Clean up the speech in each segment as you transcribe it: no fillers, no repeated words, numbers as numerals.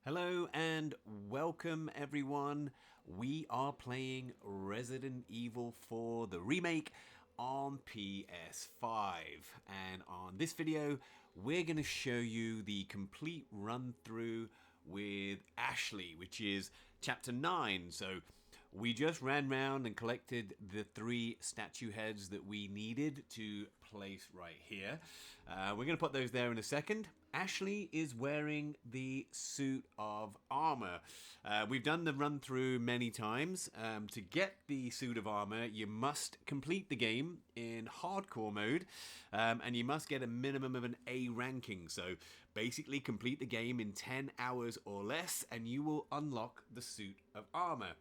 Hello and welcome everyone. We are playing Resident Evil 4, the remake on PS5. And on this video, we're going to show you the complete run through with Ashley, which is chapter 9. So we just ran round and collected the 3 statue heads that we needed to place right here. We're going to put those there in a second. Ashley is wearing the suit of armor. We've done the run through many times. To get the suit of armor, you must complete the game in hardcore mode, and you must get a minimum of an A ranking. So basically complete the game in 10 hours or less, and you will unlock the suit of armor.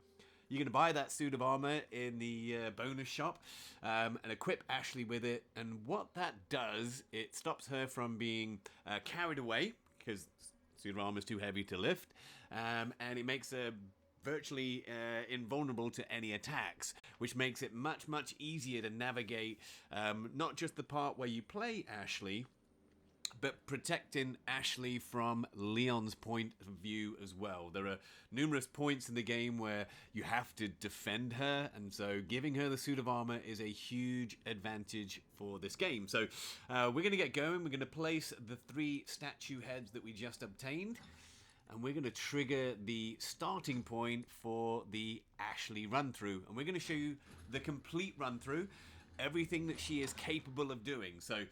You're going to buy that suit of armor in the bonus shop and equip Ashley with it. And what that does, it stops her from being carried away because suit of armor is too heavy to lift, and it makes her virtually invulnerable to any attacks, which makes it much easier to navigate not just the part where you play Ashley, but protecting Ashley from Leon's point of view as well. There are numerous points in the game where you have to defend her, and so giving her the suit of armor is a huge advantage for this game. So we're going to get going. We're going to place the 3 statue heads that we just obtained, and we're going to trigger the starting point for the Ashley run-through. And we're going to show you the complete run-through, everything that she is capable of doing. So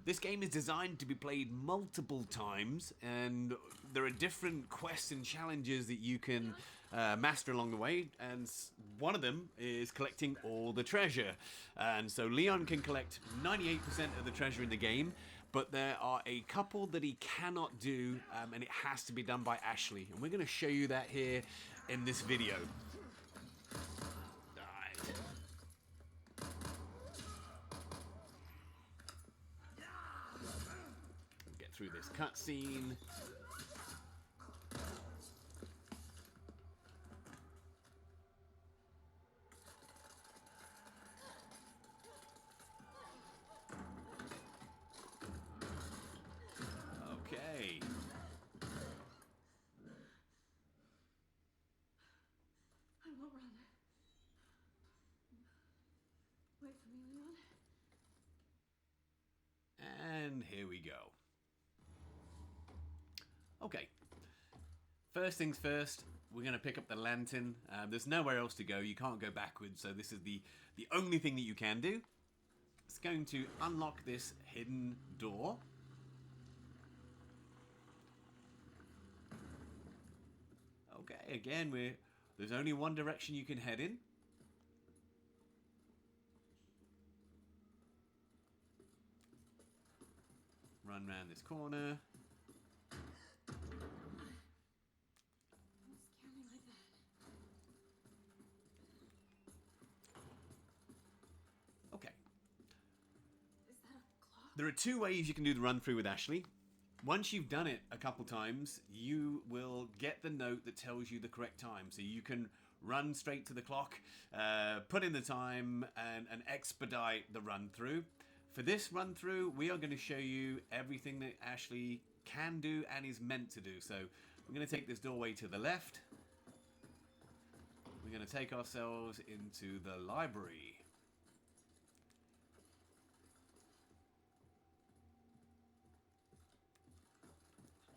this game is designed to be played multiple times, and there are different quests and challenges that you can master along the way, and one of them is collecting all the treasure. And so Leon can collect 98% of the treasure in the game, but there are a couple that he cannot do, and it has to be done by Ashley, and we're going to show you that here in this video. Get through this cutscene. Okay. I won't run. Wait for me, Leon. And here we go. Okay. First things first, we're going to pick up the lantern. There's nowhere else to go. You can't go backwards, so this is the only thing that you can do. It's going to unlock this hidden door. Okay, again, there's only one direction you can head in. Run around this corner. Don't scare me like that. Okay. Is that a clock? There are 2 ways you can do the run through with Ashley. Once you've done it a couple times, you will get the note that tells you the correct time. So you can run straight to the clock, put in the time, and expedite the run through. For this run through, we are going to show you everything that Ashley can do and is meant to do. So we're going to take this doorway to the left. We're going to take ourselves into the library.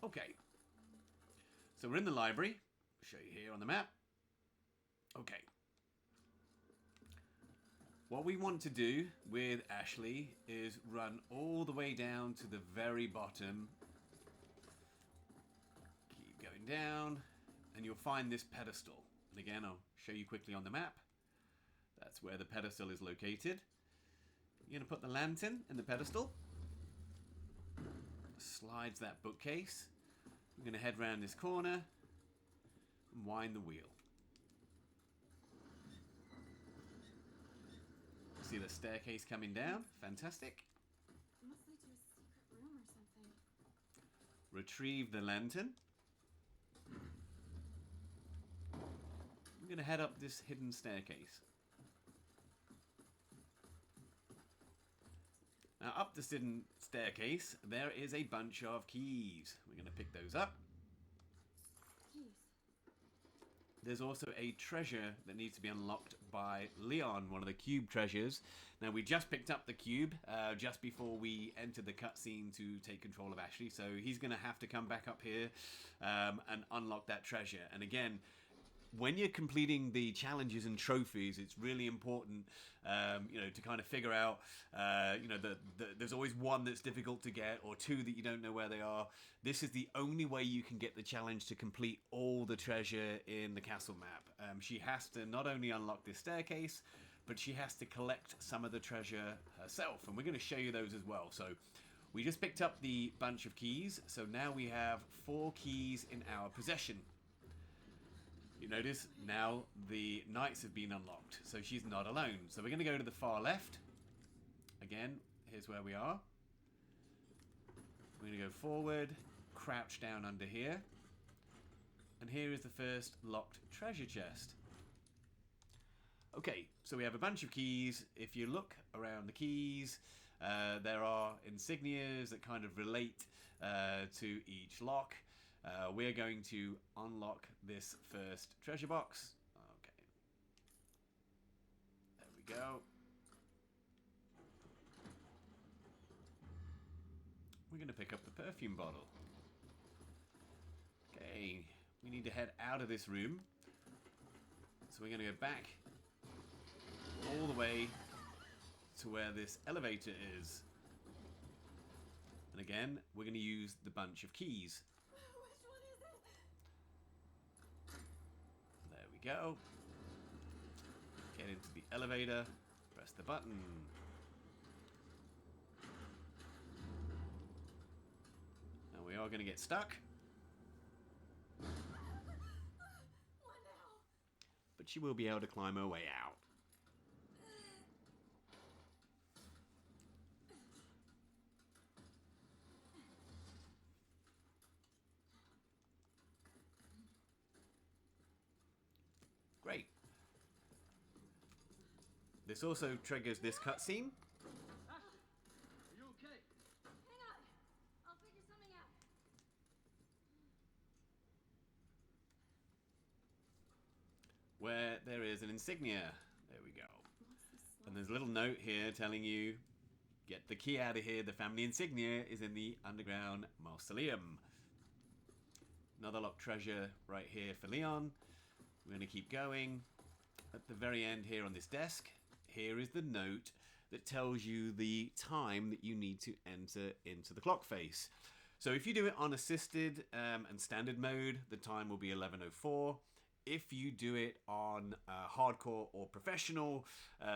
Okay, so we're in the library. I'll show you here on the map. Okay. What we want to do with Ashley is run all the way down to the very bottom. Keep going down, and you'll find this pedestal. And again, I'll show you quickly on the map. That's where the pedestal is located. You're going to put the lantern in the pedestal. Slides that bookcase. We're going to head round this corner and wind the wheel. See the staircase coming down? Fantastic. It must lead to a secret room or something. Retrieve the lantern. I'm going to head up this hidden staircase. Now, up this hidden staircase, there is a bunch of keys. We're going to pick those up. there's also a treasure that needs to be unlocked by Leon, one of the cube treasures. Now, we just picked up the cube just before we entered the cutscene to take control of Ashley, so he's going to have to come back up here and unlock that treasure. And again, when you're completing the challenges and trophies, it's really important, to kind of figure out, there's always one that's difficult to get or two that you don't know where they are. This is the only way you can get the challenge to complete all the treasure in the castle map. She has to not only unlock this staircase, but she has to collect some of the treasure herself, and we're going to show you those as well. So we just picked up the bunch of keys, so now we have 4 keys in our possession. You notice now the knights have been unlocked, so she's not alone. So we're going to go to the far left. Again, here's where we are. We're going to go forward, crouch down under here. And here is the first locked treasure chest. Okay, so we have a bunch of keys. If you look around the keys, there are insignias that kind of relate to each lock. We're going to unlock this first treasure box. Okay. There we go. We're going to pick up the perfume bottle. Okay. We need to head out of this room. So we're going to go back all the way to where this elevator is. And again, we're going to use the bunch of keys. There we go. Get into the elevator. Press the button. Now we are going to get stuck. But she will be able to climb her way out. Great. This also triggers this cutscene. Are you okay? Hang on. I'll figure something out. Where there is an insignia. There we go. And there's a little note here telling you, get the key out of here. The family insignia is in the underground mausoleum. Another locked treasure right here for Leon. We're going to keep going. At the very end here on this desk, here is the note that tells you the time that you need to enter into the clock face. So if you do it on assisted and standard mode, the time will be 11:04. If you do it on hardcore or professional,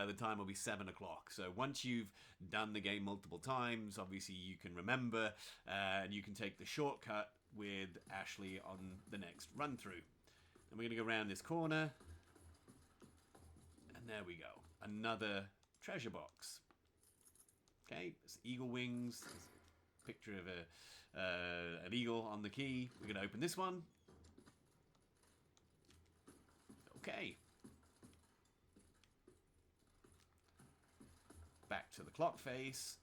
the time will be 7 o'clock. So once you've done the game multiple times, obviously you can remember and you can take the shortcut with Ashley on the next run through. And we're going to go around this corner. And there we go. Another treasure box. Okay, it's eagle wings. There's a picture of an eagle on the key. We're going to open this one. Okay. Back to the clock face.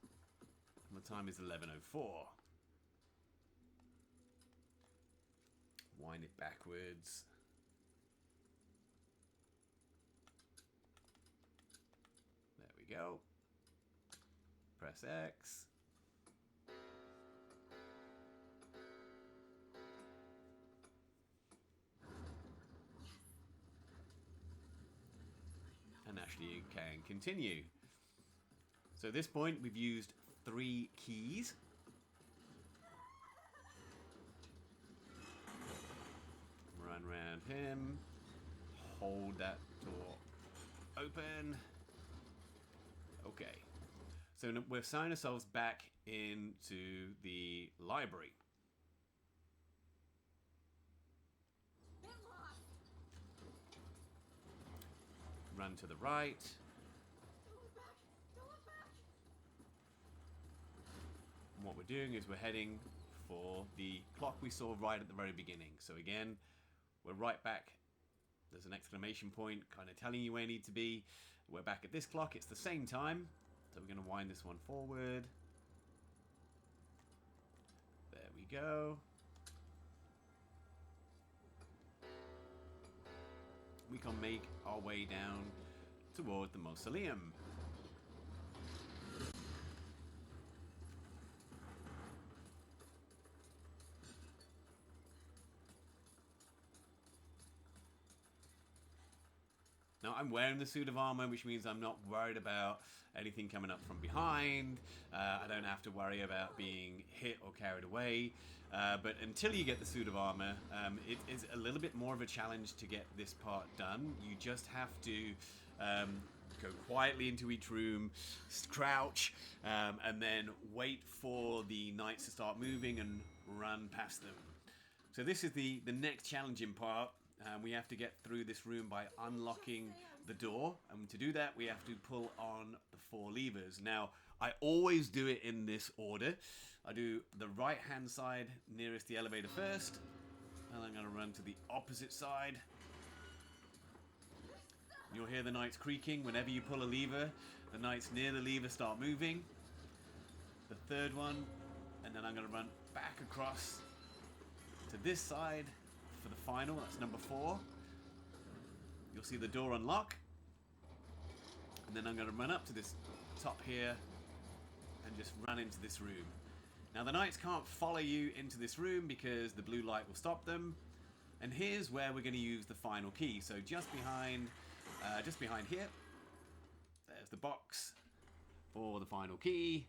And the time is 11:04. Wind it backwards. There we go. Press X. And Ashley, you can continue. So at this point, we've used 3 keys. Run around him. Hold that door open. Okay. So we've signed ourselves back into the library. Run to the right. Don't look back. Don't look back. And what we're doing is we're heading for the clock we saw right at the very beginning. So again, we're right back. There's an exclamation point kind of telling you where you need to be. We're back at this clock. It's the same time. So we're going to wind this one forward. There we go. we can make our way down toward the mausoleum. Now, I'm wearing the suit of armor, which means I'm not worried about anything coming up from behind. I don't have to worry about being hit or carried away. But until you get the suit of armor, it is a little bit more of a challenge to get this part done. You just have to go quietly into each room, crouch, and then wait for the knights to start moving and run past them. So this is the next challenging part. We have to get through this room by unlocking the door, and to do that we have to pull on the 4 levers. Now, I always do it in this order. I do the right hand side nearest the elevator first, and I'm going to run to the opposite side. You'll hear the knights creaking whenever you pull a lever. The knights near the lever start moving. The third one, and then I'm going to run back across to this side for the final. That's number 4. You'll see the door unlock, and then I'm going to run up to this top here and just run into this room. Now, the knights can't follow you into this room because the blue light will stop them, and here's where we're going to use the final key. So just behind here, there's the box for the final key.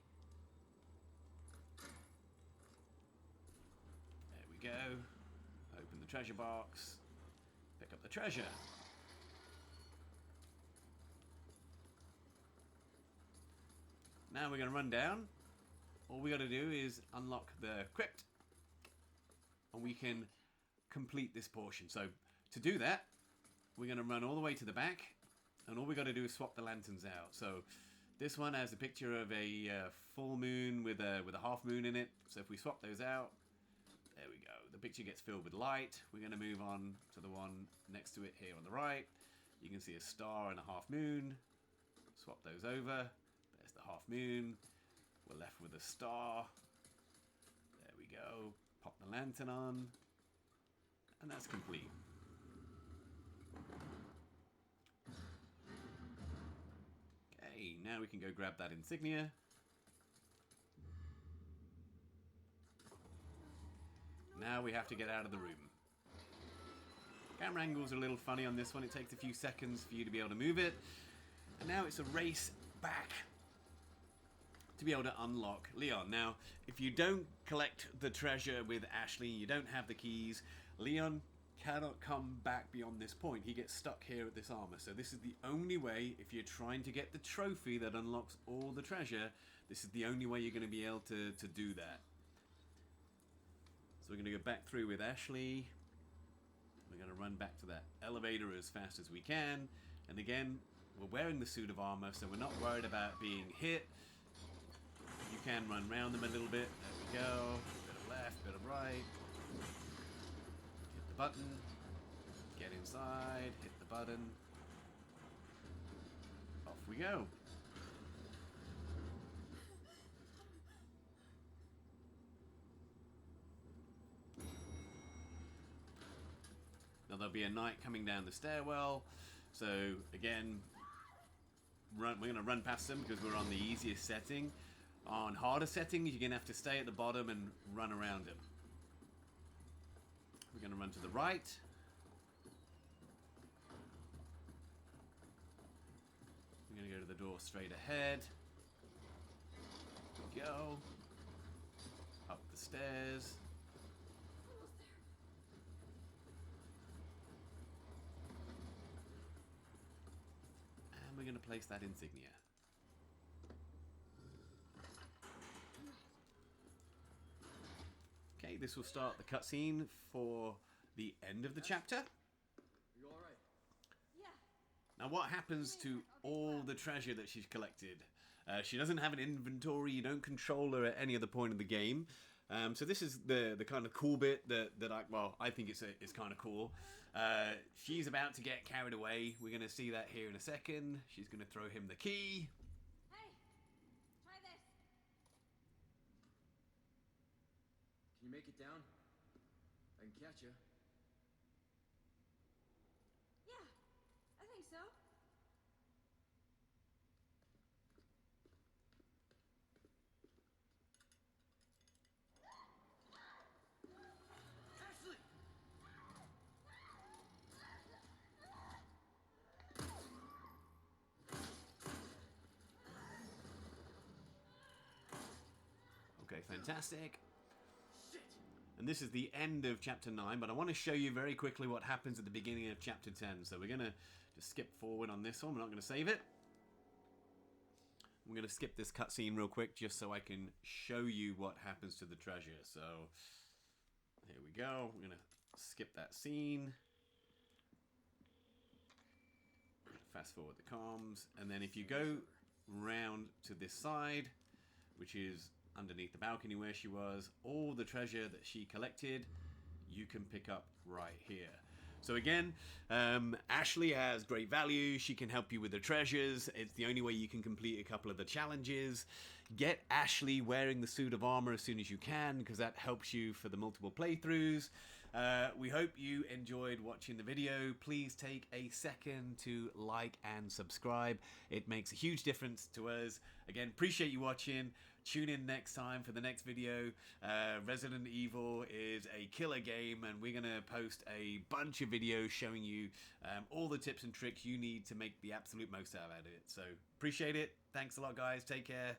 There we go. Open the treasure box, pick up the treasure. Now we're going to run down. All we got to do is unlock the crypt, and we can complete this portion. So to do that, we're going to run all the way to the back, and all we got to do is swap the lanterns out. So this one has a picture of a full moon with a half moon in it. So if we swap those out, there we go. The picture gets filled with light. We're going to move on to the one next to it here on the right. You can see a star and a half moon. Swap those over. There's the half moon. We're left with a star. There we go. Pop the lantern on. And that's complete. Okay, now we can go grab that insignia. Now we have to get out of the room. Camera angles are a little funny on this one. It takes a few seconds for you to be able to move it. And now it's a race back to be able to unlock Leon. Now, if you don't collect the treasure with Ashley, you don't have the keys, Leon cannot come back beyond this point. He gets stuck here at this armor. So this is the only way, if you're trying to get the trophy that unlocks all the treasure, this is the only way you're going to be able to do that. So we're going to go back through with Ashley. We're going to run back to that elevator as fast as we can. And again, we're wearing the suit of armor, so we're not worried about being hit. You can run around them a little bit. There we go. Bit of left, bit of right. Hit the button. Get inside. Hit the button. Off we go. Now there'll be a knight coming down the stairwell. So again, we're going to run past them because we're on the easiest setting. On harder settings, you're going to have to stay at the bottom and run around him. We're going to run to the right. We're going to go to the door straight ahead. Go. Up the stairs. And we're going to place that insignia. Okay, this will start the cutscene for the end of the chapter. Are you all right? Yeah. Now, what happens to all the treasure that she's collected? She doesn't have an inventory. You don't control her at any other point of the game. So this is the kind of cool bit that I think it's kind of cool. She's about to get carried away. We're going to see that here in a second. She's going to throw him the key. Hey, try this. Can you make it down? I can catch you. Yeah, fantastic. Shit! And this is the end of Chapter 9, but I want to show you very quickly what happens at the beginning of Chapter 10. So we're going to just skip forward on this one. We're not going to save it. I'm going to skip this cutscene real quick just so I can show you what happens to the treasure. So here we go. We're going to skip that scene. Fast forward the comms. And then if you go round to this side, which is underneath the balcony where she was, all the treasure that she collected, you can pick up right here. So again, Ashley has great value. She can help you with the treasures. It's the only way you can complete a couple of the challenges. Get Ashley wearing the suit of armor as soon as you can, because that helps you for the multiple playthroughs. We hope you enjoyed watching the video. Please take a second to like and subscribe. It makes a huge difference to us. Again, appreciate you watching. Tune in next time for the next video. Resident Evil is a killer game, and we're going to post a bunch of videos showing you all the tips and tricks you need to make the absolute most out of it. So appreciate it. Thanks a lot, guys. Take care.